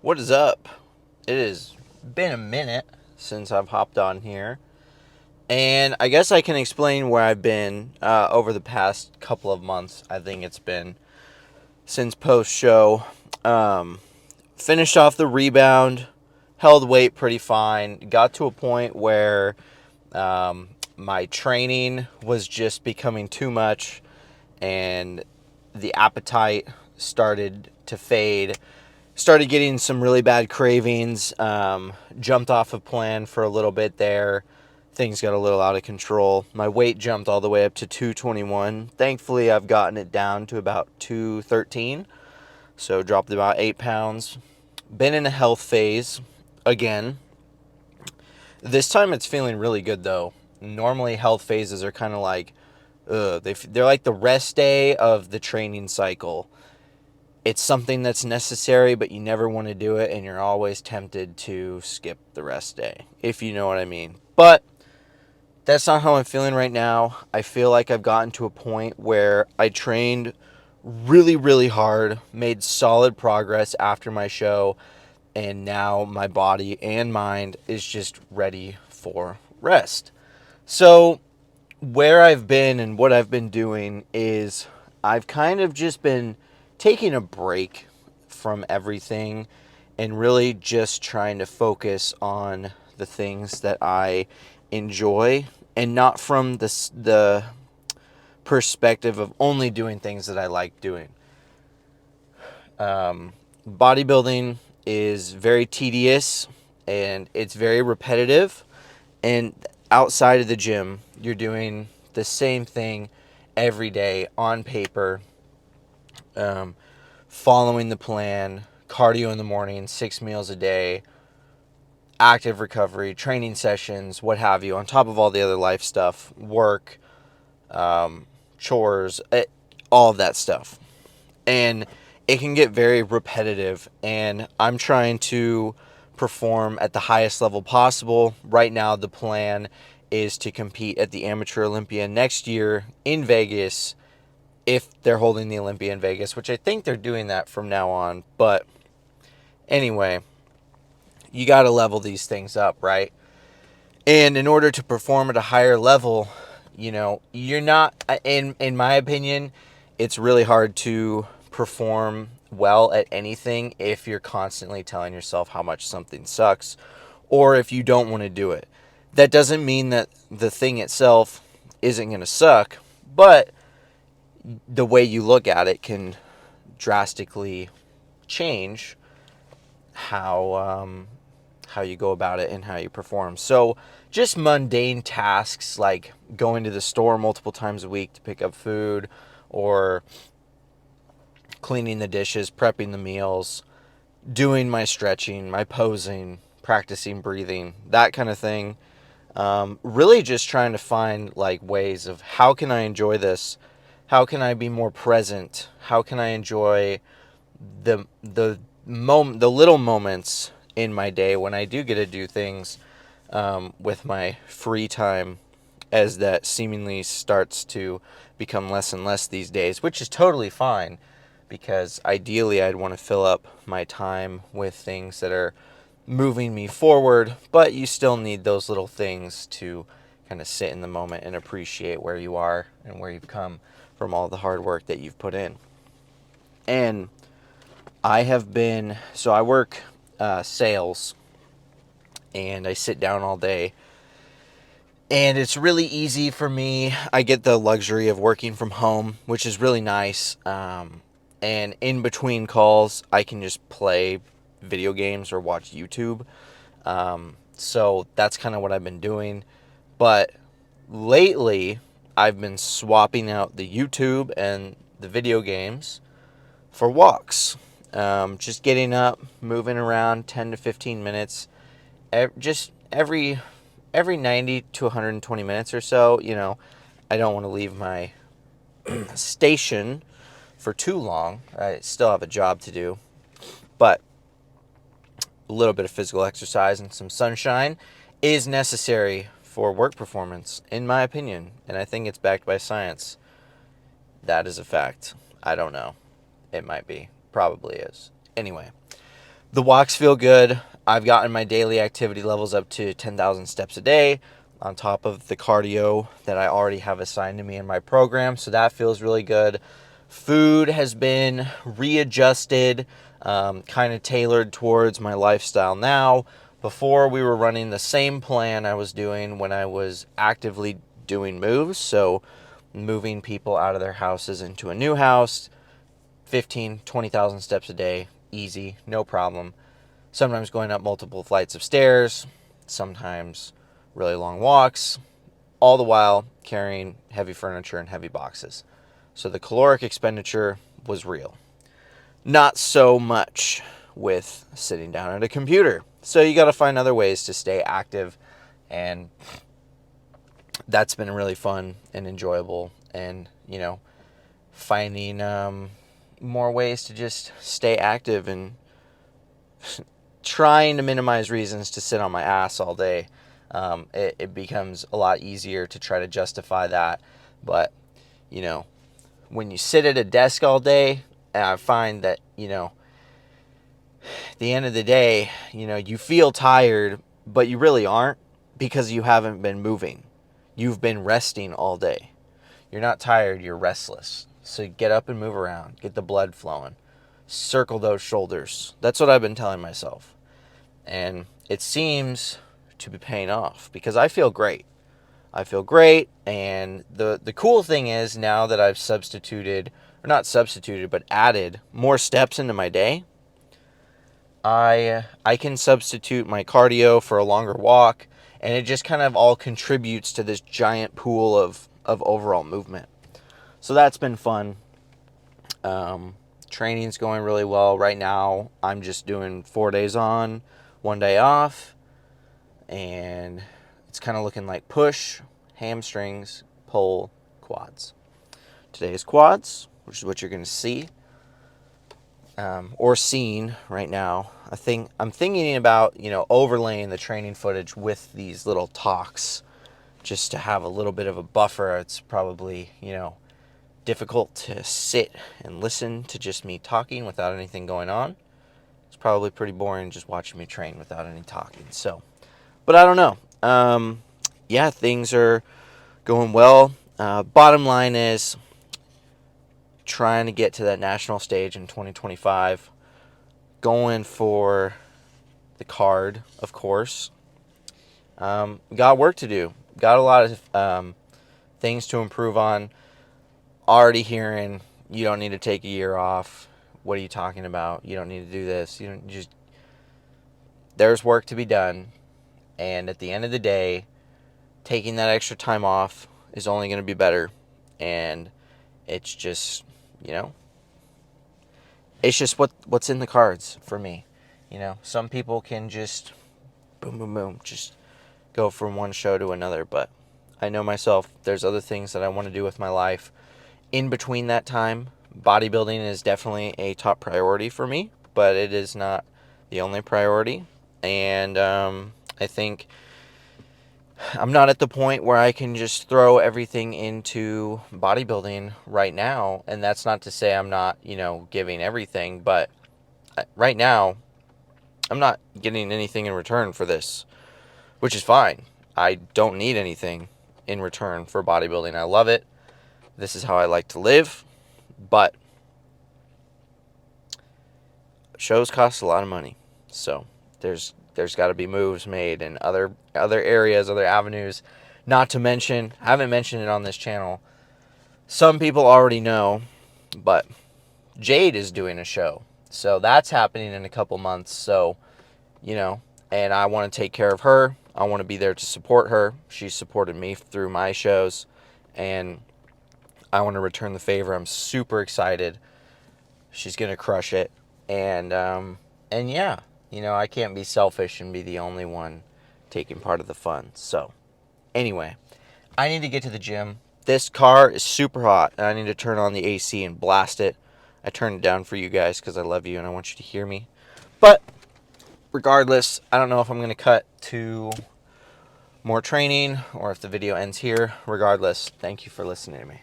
What is up? It has been a minute since I've hopped on here, and I guess I can explain where I've been over the past couple of months. I think it's been since post show. Um, Finished off the rebound, held weight pretty fine, got to a point where my training was just becoming too much, and the appetite started to fade. Started getting some really bad cravings. Jumped off of plan for a little bit there. Things got a little out of control. My weight jumped all the way up to 221. Thankfully, I've gotten it down to about 213. So dropped about 8 pounds. Been in a health phase again. This time it's feeling really good though. Normally health phases are kind of like, they're like the rest day of the training cycle. It's something that's necessary, but you never want to do it, and you're always tempted to skip the rest day, if you know what I mean. But that's not how I'm feeling right now. I feel like I've gotten to a point where I trained really, really hard, made solid progress after my show, and now my body and mind is just ready for rest. So, where I've been and what I've been doing is I've kind of just been taking a break from everything and really just trying to focus on the things that I enjoy, and not from the perspective of only doing things that I like doing. Bodybuilding is very tedious and it's very repetitive, and outside of the gym you're doing the same thing every day on paper, following the plan, cardio in the morning, 6 meals a day, active recovery, training sessions, what have you, on top of all the other life stuff, work, chores, all of that stuff. And it can get very repetitive, and I'm trying to perform at the highest level possible. Right now, the plan is to compete at the Amateur Olympia next year in Vegas, if they're holding the Olympia in Vegas, which I think they're doing that from now on. But anyway, you got to level these things up, right? And in order to perform at a higher level, you're not, in my opinion, it's really hard to perform well at anything if you're constantly telling yourself how much something sucks, or if you don't want to do it. That doesn't mean that the thing itself isn't going to suck, but the way you look at it can drastically change how you go about it and how you perform. So just mundane tasks like going to the store multiple times a week to pick up food, or cleaning the dishes, prepping the meals, doing my stretching, my posing, practicing breathing, that kind of thing. Really just trying to find like ways of how can I enjoy this? How can I be more present? How can I enjoy the little moments in my day when I do get to do things with my free time, as that seemingly starts to become less and less these days, which is totally fine, because ideally I'd want to fill up my time with things that are moving me forward, but you still need those little things to kind of sit in the moment and appreciate where you are and where you've come from, all the hard work that you've put in. And I work sales, and I sit down all day, and it's really easy for me. I get the luxury of working from home, which is really nice. And in between calls, I can just play video games or watch YouTube. So that's kind of what I've been doing. But lately, I've been swapping out the YouTube and the video games for walks. Just getting up, moving around 10 to 15 minutes, just every 90 to 120 minutes or so. I don't want to leave my station for too long. I still have a job to do, but a little bit of physical exercise and some sunshine is necessary for work performance, in my opinion, and I think it's backed by science. That is a fact. I don't know. It might be. Probably is. Anyway, The walks feel good. I've gotten my daily activity levels up to 10,000 steps a day on top of the cardio that I already have assigned to me in my program. So that feels really good. Food has been readjusted, kind of tailored towards my lifestyle now. Before, we were running the same plan I was doing when I was actively doing moves. So moving people out of their houses into a new house, 15, 20,000 steps a day, easy, no problem. Sometimes going up multiple flights of stairs, sometimes really long walks, all the while carrying heavy furniture and heavy boxes. So the caloric expenditure was real. Not so much with sitting down at a computer. So you got to find other ways to stay active, and that's been really fun and enjoyable. And, finding more ways to just stay active and trying to minimize reasons to sit on my ass all day. It becomes a lot easier to try to justify that. But, when you sit at a desk all day, I find that, at the end of the day, you feel tired, but you really aren't because you haven't been moving. You've been resting all day. You're not tired, you're restless. So get up and move around, get the blood flowing, circle those shoulders. That's what I've been telling myself. And it seems to be paying off because I feel great. I feel great, and the cool thing is now that I've added more steps into my day, I can substitute my cardio for a longer walk, and it just kind of all contributes to this giant pool of overall movement. So that's been fun. Training's going really well. Right now, I'm just doing 4 days on, 1 day off, and it's kind of looking like push, hamstrings, pull, quads. Today is quads, which is what you're going to see, or seeing right now. I'm thinking about, overlaying the training footage with these little talks just to have a little bit of a buffer. It's probably, difficult to sit and listen to just me talking without anything going on. It's probably pretty boring just watching me train without any talking. So, but I don't know. Yeah, things are going well. Bottom line is trying to get to that national stage in 2025. Going for the card, of course. Got work to do. Got a lot of things to improve on. Already hearing, you don't need to take a year off. What are you talking about? You don't need to do this. There's work to be done. And at the end of the day, taking that extra time off is only going to be better. And it's just, it's just what's in the cards for me. Some people can just boom, boom, boom, just go from one show to another. But I know myself, there's other things that I want to do with my life. In between that time, bodybuilding is definitely a top priority for me, but it is not the only priority. And I think I'm not at the point where I can just throw everything into bodybuilding right now. And that's not to say I'm not, giving everything, but right now I'm not getting anything in return for this, which is fine. I don't need anything in return for bodybuilding. I love it. This is how I like to live, but shows cost a lot of money. So there's got to be moves made in other areas, other avenues. Not to mention, I haven't mentioned it on this channel. Some people already know, but Jade is doing a show. So that's happening in a couple months. So, and I want to take care of her. I want to be there to support her. She's supported me through my shows, and I want to return the favor. I'm super excited. She's going to crush it. And yeah, I can't be selfish and be the only one taking part of the fun. So anyway, I need to get to the gym. This car is super hot, and I need to turn on the AC and blast it. I turned it down for you guys because I love you and I want you to hear me. But regardless, I don't know if I'm going to cut to more training or if the video ends here. Regardless, thank you for listening to me.